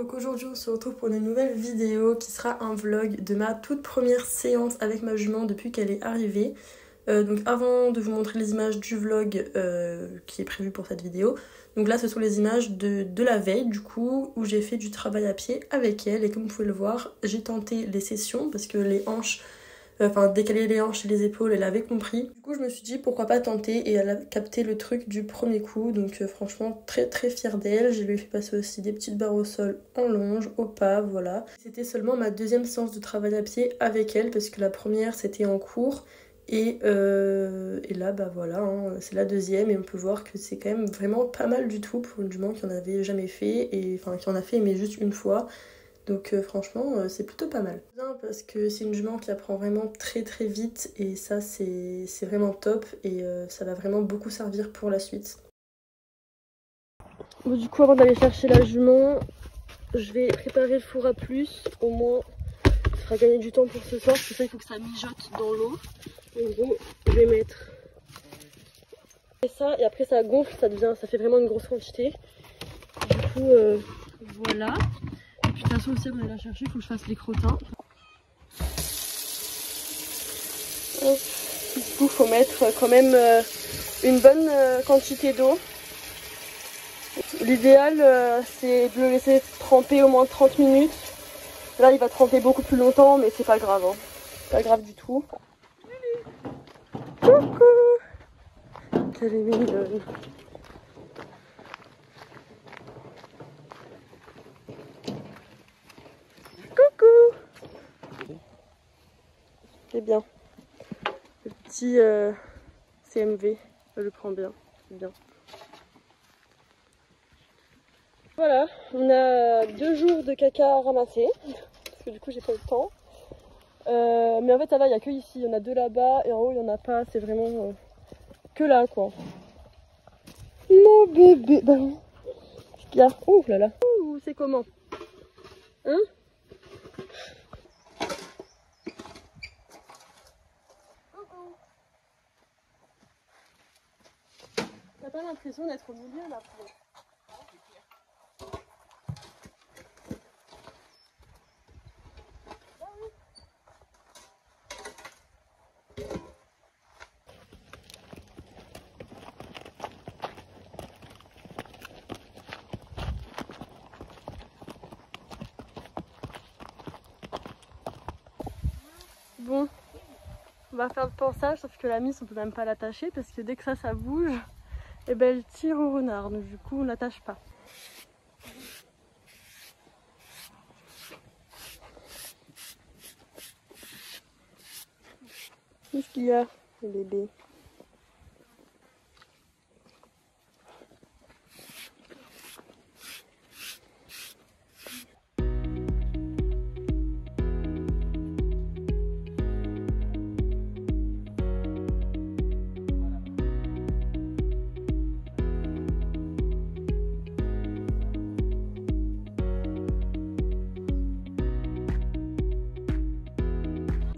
Donc aujourd'hui on se retrouve pour une nouvelle vidéo qui sera un vlog de ma toute première séance avec ma jument depuis qu'elle est arrivée. Donc avant de vous montrer les images du vlog qui est prévu pour cette vidéo, donc là ce sont les images de la veille du coup où j'ai fait du travail à pied avec elle et comme vous pouvez le voir j'ai tenté les sessions parce que les hanches, décaler les hanches et les épaules elle avait compris. Du coup je me suis dit pourquoi pas tenter et elle a capté le truc du premier coup donc franchement très fière d'elle. Je lui ai fait passer aussi des petites barres au sol en longe, au pas, voilà. C'était seulement ma deuxième séance de travail à pied avec elle parce que la première c'était en cours. Et là bah voilà, hein, c'est la deuxième et on peut voir que c'est quand même vraiment pas mal du tout pour une jument qui en avait jamais fait et enfin qui en a fait mais juste une fois. Donc franchement c'est plutôt pas mal. Parce que c'est une jument qui apprend vraiment très vite et ça c'est vraiment top et ça va vraiment beaucoup servir pour la suite. Bon, du coup avant d'aller chercher la jument, je vais préparer le four à plus, au moins ça fera gagner du temps pour ce soir, parce que ça il faut que ça mijote dans l'eau. En gros je vais mettre ça et après ça gonfle, ça fait vraiment une grosse quantité. Du coup voilà. Et puis de toute façon aussi avant d'aller la chercher il faut que je fasse les crottins. Du coup il faut mettre quand même une bonne quantité d'eau. L'idéal c'est de le laisser tremper au moins 30 minutes. Là il va tremper beaucoup plus longtemps mais c'est pas grave, hein. Pas grave du tout. Coucou. Quelle est mignonne. Coucou. C'est bien. Le petit CMV, je le prends bien, c'est bien. Voilà, on a 2 jours de caca à ramasser, parce que du coup j'ai pas le temps. Mais en fait ça va, il n'y a que ici, il y en a 2 là-bas et en haut il n'y en a pas, c'est vraiment que là quoi. Mon bébé, bah oui. Qu'est-ce qu'il y a? Ouh là là. Ouh, c'est comment? Hein? T'as pas l'impression d'être au milieu là pour... Bon, on va faire le pansage, sauf que la Miss on peut même pas l'attacher parce que dès que ça bouge, et ben elle tire au renard, donc du coup on l'attache pas. Qu'est-ce qu'il y a, le bébé?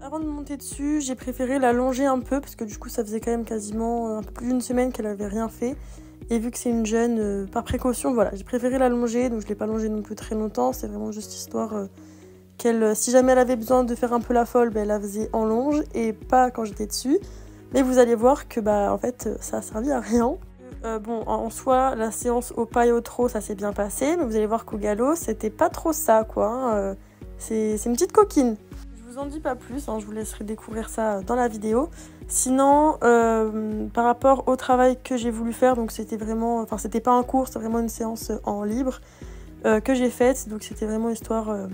Avant de monter dessus, j'ai préféré la longer un peu parce que du coup ça faisait quand même quasiment un peu plus d'une semaine qu'elle avait rien fait. Et vu que c'est une jeune, par précaution, voilà, j'ai préféré la longer, donc je l'ai pas longée non plus très longtemps. C'est vraiment juste histoire qu'elle, si jamais elle avait besoin de faire un peu la folle, ben, elle la faisait en longe et pas quand j'étais dessus. Mais vous allez voir que bah en fait ça a servi à rien. Bon, en soi, la séance au pas et au trot, ça s'est bien passé, mais vous allez voir qu'au galop, c'était pas trop ça, quoi. Hein. C'est une petite coquine. Je vous en dis pas plus, hein, je vous laisserai découvrir ça dans la vidéo. Sinon, par rapport au travail que j'ai voulu faire, donc c'était vraiment, enfin c'était pas un cours, c'était vraiment une séance en libre que j'ai faite. Donc c'était vraiment histoire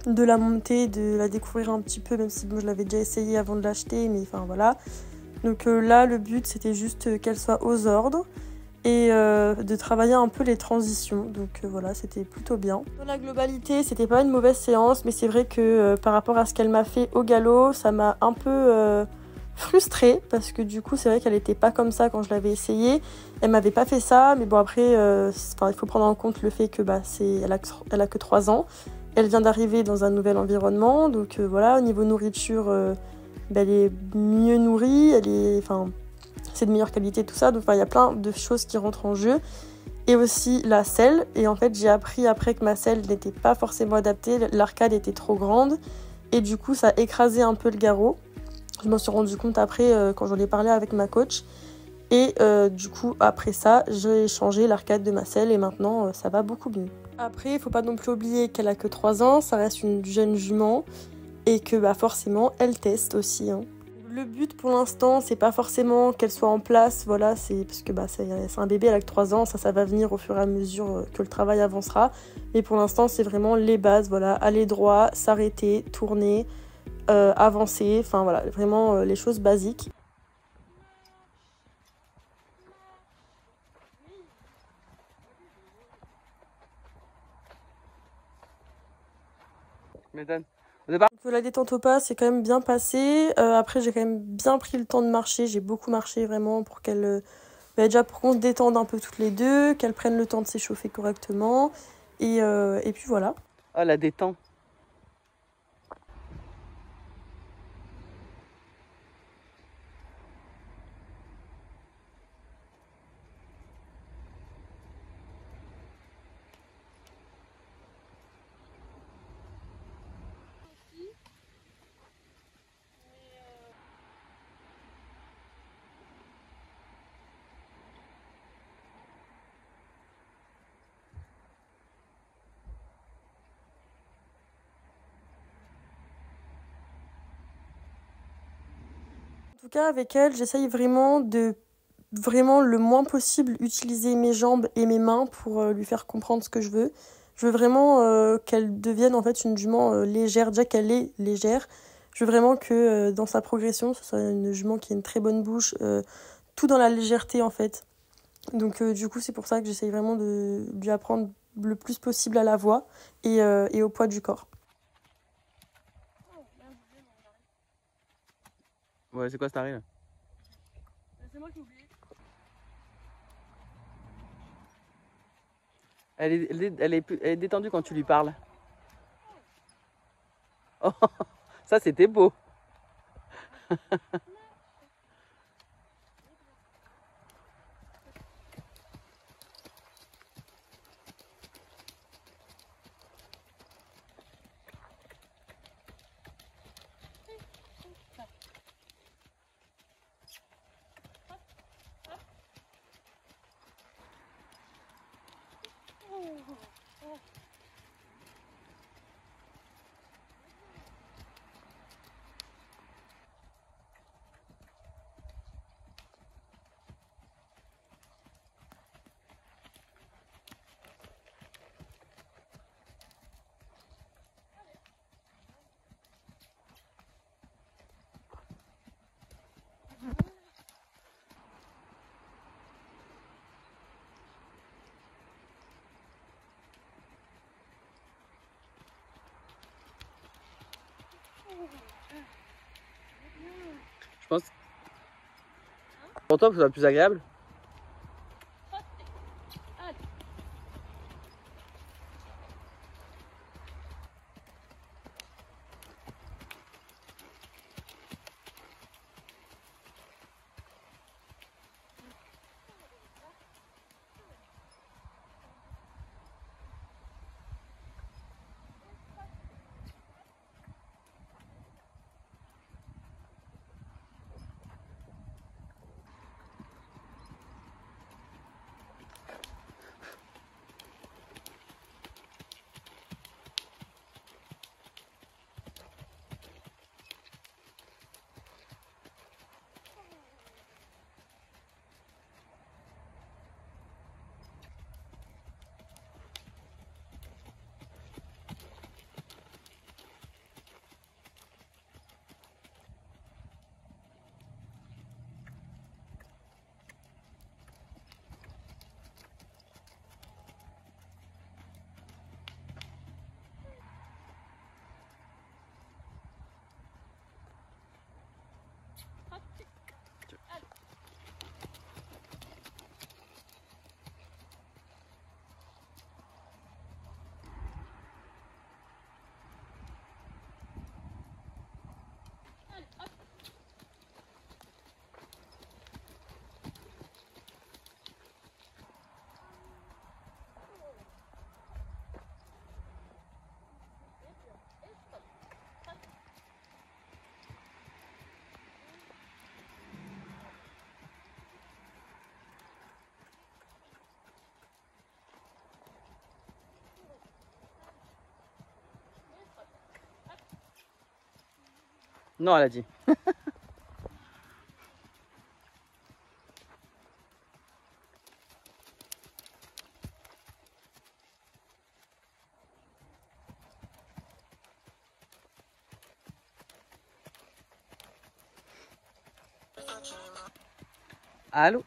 de la monter, de la découvrir un petit peu, même si bon, je l'avais déjà essayé avant de l'acheter, mais enfin voilà. Donc là, le but c'était juste qu'elle soit aux ordres et de travailler un peu les transitions. Donc voilà, c'était plutôt bien. Dans la globalité, c'était pas une mauvaise séance, mais c'est vrai que par rapport à ce qu'elle m'a fait au galop, ça m'a un peu frustrée parce que du coup, c'est vrai qu'elle était pas comme ça quand je l'avais essayé. Elle m'avait pas fait ça, mais bon après, il faut prendre en compte le fait que bah, elle a que 3 ans. Elle vient d'arriver dans un nouvel environnement, donc voilà, au niveau nourriture, elle est mieux nourrie, c'est de meilleure qualité, tout ça. Donc il y a plein de choses qui rentrent en jeu. et aussi la selle. Et en fait, j'ai appris après que ma selle n'était pas forcément adaptée, l'arcade était trop grande et du coup, ça a écrasé un peu le garrot. Je m'en suis rendu compte après quand j'en ai parlé avec ma coach. Et du coup, après ça, j'ai changé l'arcade de ma selle et maintenant, ça va beaucoup mieux. Après, il faut pas non plus oublier qu'elle a que 3 ans, ça reste une jeune jument et que forcément, elle teste aussi. Hein. Le but pour l'instant, c'est pas forcément qu'elle soit en place, voilà, c'est parce que c'est un bébé, elle a que 3 ans, ça va venir au fur et à mesure que le travail avancera. Mais pour l'instant, c'est vraiment les bases, voilà, aller droit, s'arrêter, tourner, avancer, enfin voilà, vraiment les choses basiques. La détente au pas, c'est quand même bien passé. Après, j'ai quand même bien pris le temps de marcher. J'ai beaucoup marché vraiment pour qu'elle... déjà pour qu'on se détende un peu toutes les deux, qu'elle prenne le temps de s'échauffer correctement. Et puis voilà. Ah, la détente. En tout cas, avec elle, j'essaye vraiment de vraiment le moins possible utiliser mes jambes et mes mains pour lui faire comprendre ce que je veux. Je veux vraiment qu'elle devienne en fait une jument légère, déjà qu'elle est légère. Je veux vraiment que dans sa progression, ce soit une jument qui a une très bonne bouche, tout dans la légèreté en fait. Donc du coup, c'est pour ça que j'essaye vraiment de lui apprendre le plus possible à la voix et au poids du corps. Ouais, c'est quoi cette arrive? C'est moi qui ai oublié. Elle est détendue quand tu lui parles. Oh, ça c'était beau. Je pense pour toi que ce soit plus agréable. Non, elle a dit. Allô?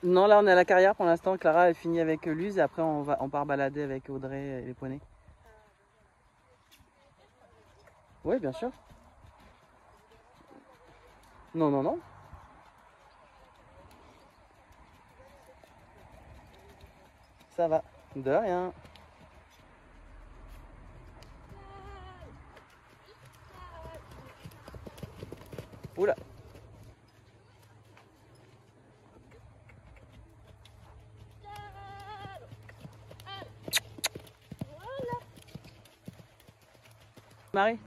Non, là on est à la carrière pour l'instant. Clara elle finit avec Luz et après on part balader avec Audrey et les poneys. Oui, bien sûr. Non, non, non. Ça va. De rien. Oula. Marie.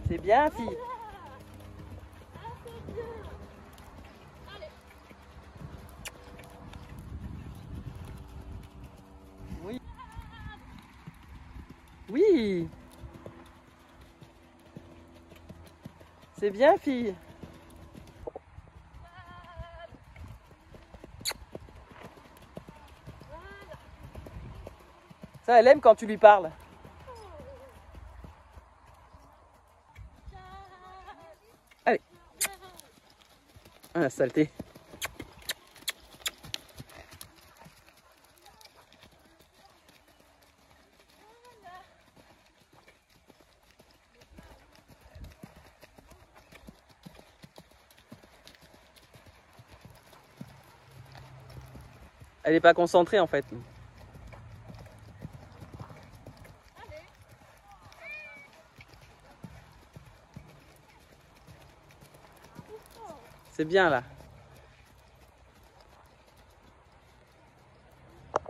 C'est bien, fille. Oui. Oui. C'est bien, fille. Ça, elle aime quand tu lui parles. Allez. Ah, la saleté. Elle n'est pas concentrée en fait. C'est bien là.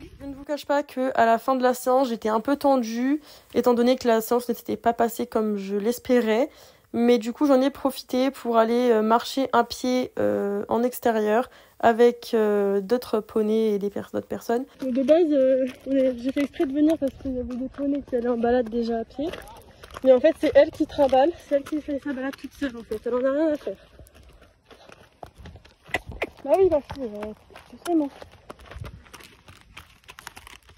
Je ne vous cache pas que à la fin de la séance, j'étais un peu tendue, étant donné que la séance ne s'était pas passée comme je l'espérais. Mais du coup, j'en ai profité pour aller marcher un pied en extérieur avec d'autres poneys et d'autres personnes. Donc de base, j'ai fait exprès de venir parce qu'il y avait des poneys qui allaient en balade déjà à pied. Mais en fait, c'est elle qui trimballe, c'est elle qui fait sa balade toute seule en fait. Elle en a rien à faire. Bah oui, ma fille, tu sais, moi.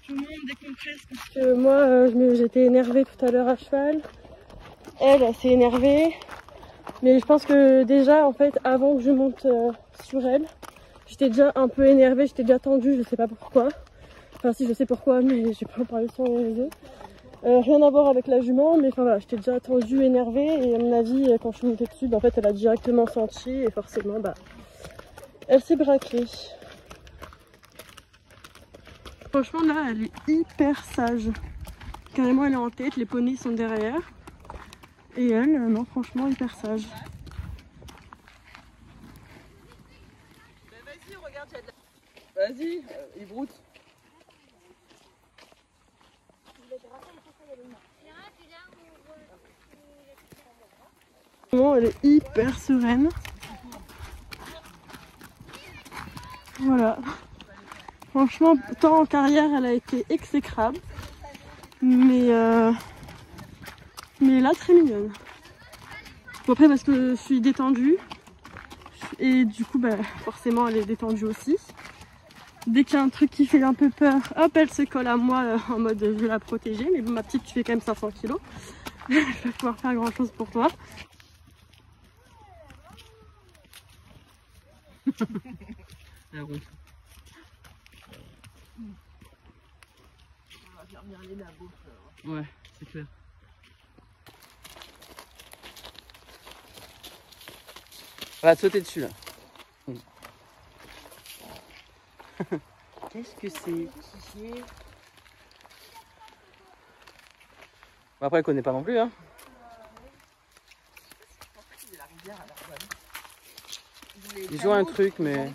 Je me décompresse parce que moi, j'étais énervée tout à l'heure à cheval. Elle s'est énervée. Mais je pense que déjà, en fait, avant que je monte sur elle, j'étais déjà un peu énervée, j'étais déjà tendue, je sais pas pourquoi. Enfin si, je sais pourquoi, mais j'ai pas en parler sur les réseaux. Rien à voir avec la jument, mais enfin voilà, j'étais déjà tendue, énervée. Et à mon avis, quand je suis montée dessus, bah, en fait, elle a directement senti et forcément, bah, elle s'est braquée. Franchement, là, elle est hyper sage. Carrément, elle est en tête, les poneys sont derrière. Et elle, non, franchement, hyper sage. Vas-y, regarde, il y a de la... Vas-y, il broute. Elle est hyper sereine. Voilà. Franchement, tant en carrière, elle a été exécrable. Mais là, très mignonne. Bon, après, parce que je suis détendue. Et du coup, bah, forcément, elle est détendue aussi. Dès qu'il y a un truc qui fait un peu peur, hop, elle se colle à moi en mode je vais la protéger. Mais bon, ma petite, tu fais quand même 500 kilos. Je vais pas pouvoir faire grand chose pour toi. Ouais, c'est clair. On va te sauter dessus là. Qu'est-ce que c'est? Bon, après, elle connaît pas non plus, hein. Ils jouent un truc, mais...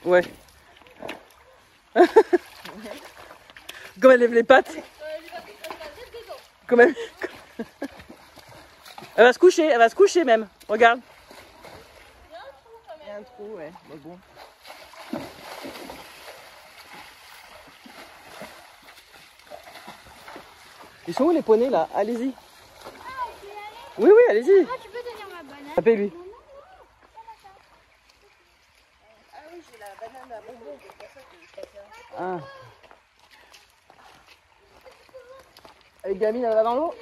Ouais. Comme elle lève les pattes. Comme elle... Elle va se coucher même. Regarde. trop, ouais. Mais bon. Ils sont où les poneys là? Allez-y. Oui, oui, allez-y. Ah, tu peux tenir ma banane. Tapez-lui. Ah oui, j'ai la banane à bonbons. Ah. Avec Gamine, elle va dans l'eau.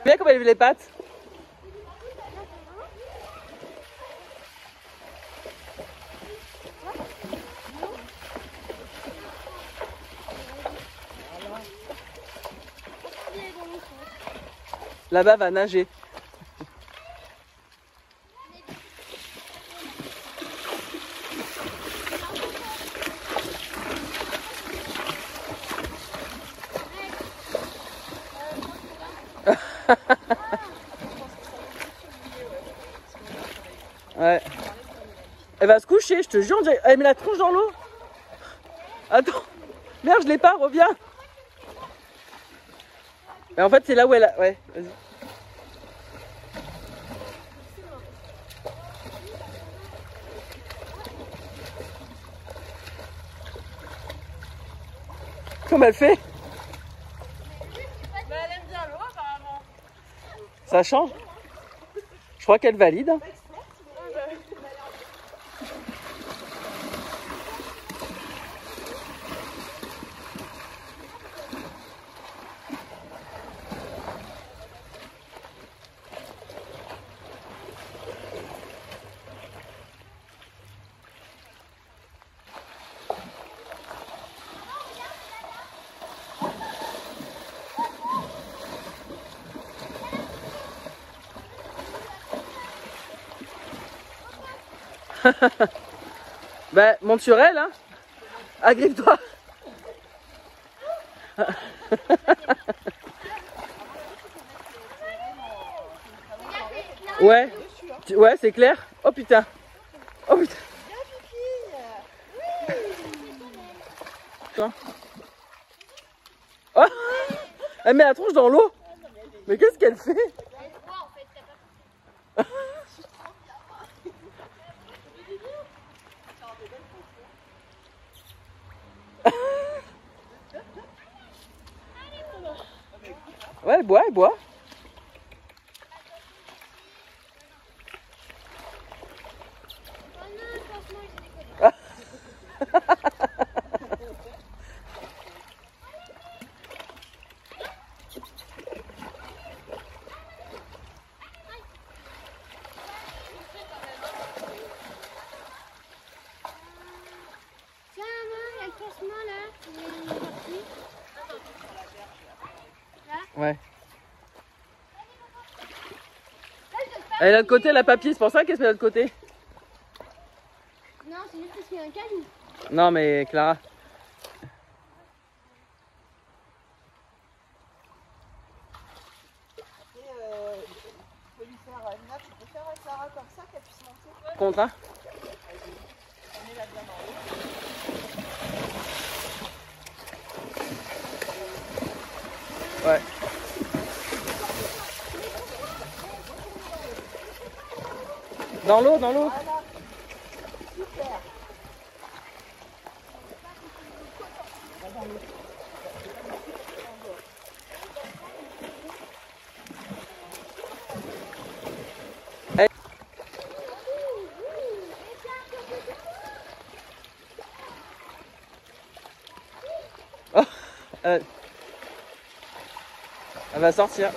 Bien comme elle lève les pattes. Là-bas va nager. Ouais. Elle va se coucher, je te jure. Elle met la tronche dans l'eau. Attends. Merde, je l'ai pas, reviens. Mais en fait, c'est là où elle a... Ouais, vas-y. Comme elle fait. Bah, elle aime bien l'eau, apparemment. Ça change. Je crois qu'elle valide. Ben, monte sur elle, hein. Agrippe-toi. Ouais, ouais, c'est clair. Oh putain. Oh putain. Toi. Oh, elle met la tronche dans l'eau. Mais qu'est-ce qu'elle fait? Ouais, elle boit, elle boit. Tiens, maman, il y a le classement là. Ouais. Elle est de l'autre côté, la papier, c'est pour ça qu'elle se met de l'autre côté. Non, c'est juste parce qu'il y a un caillou. Non mais Clara. Tu peux faire à Sarah comme ça qu'elle puisse monter. Contre, hein? On est là bien dans l'eau. Ouais. Dans l'eau, dans l'eau. Voilà. Super. Hey. Oh, elle va sortir.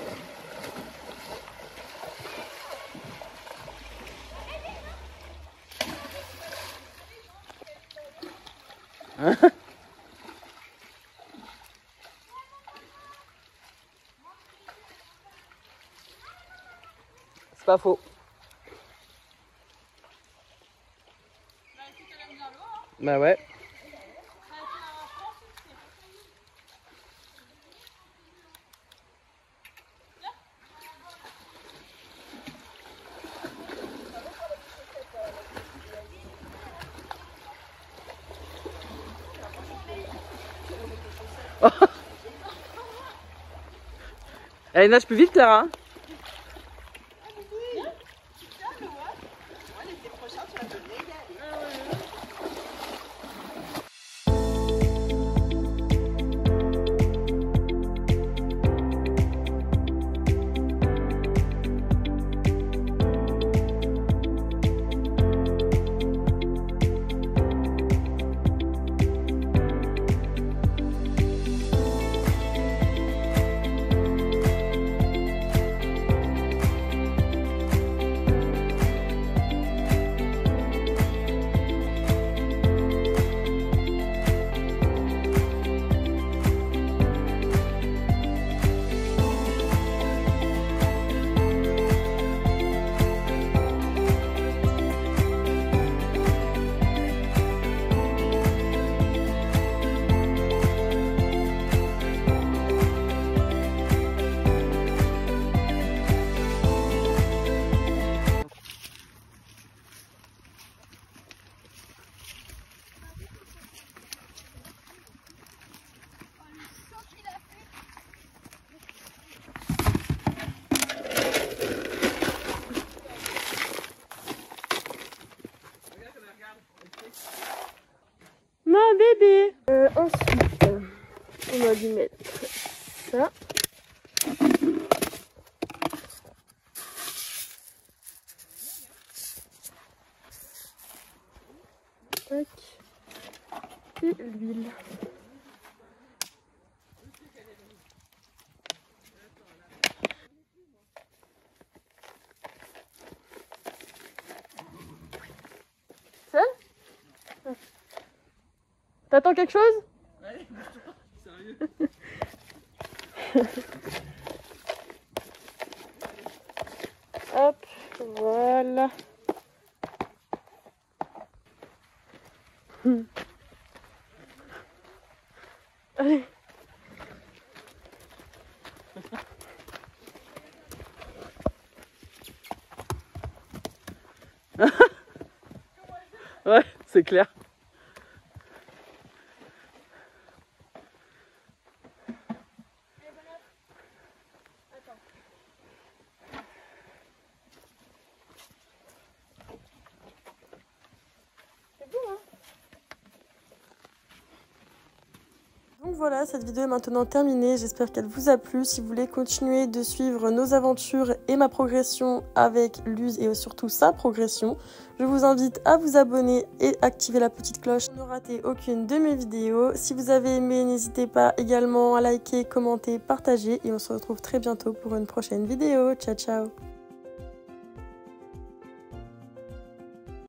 C'est pas faux. Bah ouais. Elle nage plus vite, Clara. Hein? Ouais, l'été prochain, tu vas te Ensuite, on va lui mettre ça. Tac. Et l'huile. Seul? T'attends quelque chose? Ouais, sérieux. Hop, voilà. Allez. Ouais, c'est clair. Donc voilà, cette vidéo est maintenant terminée, j'espère qu'elle vous a plu. Si vous voulez continuer de suivre nos aventures et ma progression avec Luz et surtout sa progression, je vous invite à vous abonner et activer la petite cloche pour ne rater aucune de mes vidéos. Si vous avez aimé, n'hésitez pas également à liker, commenter, partager et on se retrouve très bientôt pour une prochaine vidéo. Ciao ciao!